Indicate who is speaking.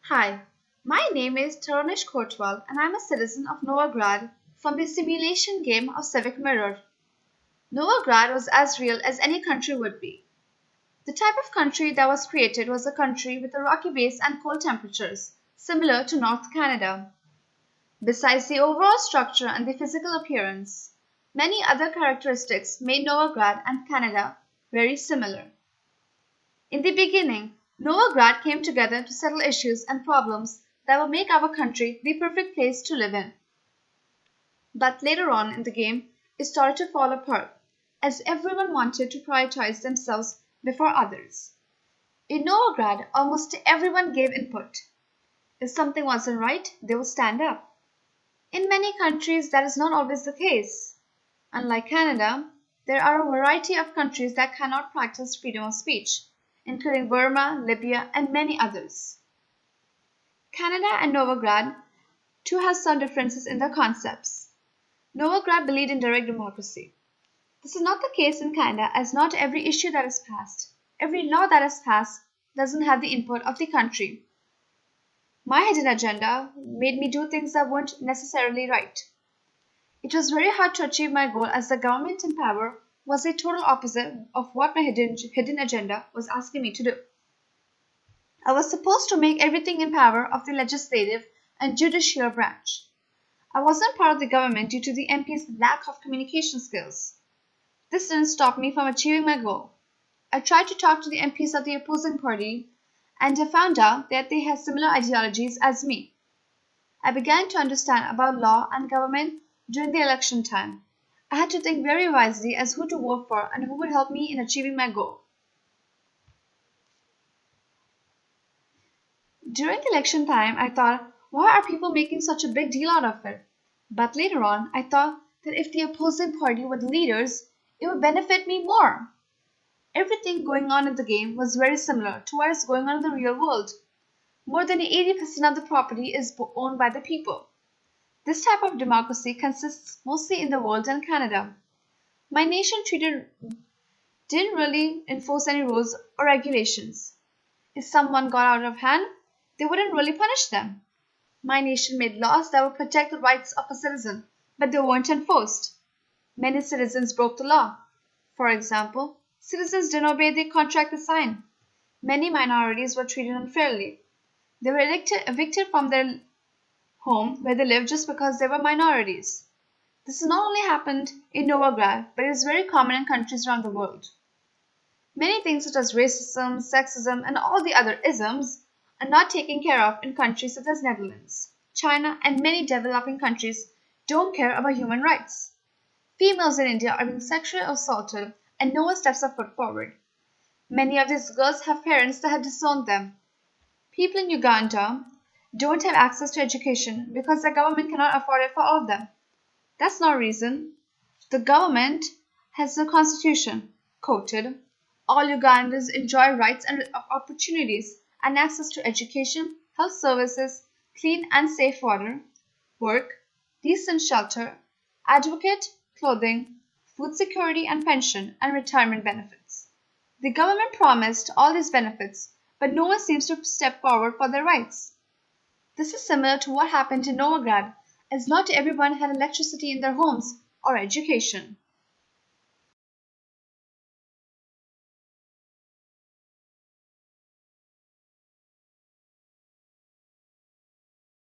Speaker 1: Hi, my name is Tarunish Kotwal and I'm a citizen of Novigrad from the simulation game of Civic Mirror. Novigrad was as real as any country would be. The type of country that was created was a country with a rocky base and cold temperatures, similar to North Canada. Besides the overall structure and the physical appearance, many other characteristics made Novigrad and Canada very similar. In the beginning, Novigrad came together to settle issues and problems that would make our country the perfect place to live in. But later on in the game, it started to fall apart, as everyone wanted to prioritize themselves before others. In Novigrad, almost everyone gave input. If something wasn't right, they would stand up. In many countries, that is not always the case. Unlike Canada, there are a variety of countries that cannot practice freedom of speech, including Burma, Libya, and many others. Canada and Novigrad too have some differences in their concepts. Novigrad believed in direct democracy. This is not the case in Canada, as not every issue that is passed, every law that is passed, doesn't have the input of the country. My hidden agenda made me do things that weren't necessarily right. It was very hard to achieve my goal as the government in power was the total opposite of what my hidden agenda was asking me to do. I was supposed to make everything in power of the legislative and judicial branch. I wasn't part of the government due to the MP's lack of communication skills. This didn't stop me from achieving my goal. I tried to talk to the MPs of the opposing party and I found out that they had similar ideologies as me. I began to understand about law and government during the election time. I had to think very wisely as who to vote for and who would help me in achieving my goal. During election time, I thought, why are people making such a big deal out of it? But later on, I thought that if the opposing party were the leaders, it would benefit me more. Everything going on in the game was very similar to what is going on in the real world. More than 80% of the property is owned by the people. This type of democracy consists mostly in the world and Canada. My nation didn't really enforce any rules or regulations. If someone got out of hand, they wouldn't really punish them. My nation made laws that would protect the rights of a citizen, but they weren't enforced. Many citizens broke the law. For example, citizens didn't obey the contract they signed. Many minorities were treated unfairly. They were evicted from their home where they lived just because they were minorities. This has not only happened in Novigrad, but it is very common in countries around the world. Many things such as racism, sexism, and all the other isms are not taken care of in countries such as Netherlands, China, and many developing countries don't care about human rights. Females in India are being sexually assaulted and no one steps a foot forward. Many of these girls have parents that have disowned them. People in Uganda don't have access to education because the government cannot afford it for all of them. That's not a reason. The government has a constitution, quoted, all Ugandans enjoy rights and opportunities and access to education, health services, clean and safe water, work, decent shelter, adequate clothing, food security and pension, and retirement benefits. The government promised all these benefits, but no one seems to step forward for their rights. This is similar to what happened in Novigrad, as not everyone had electricity in their homes or education.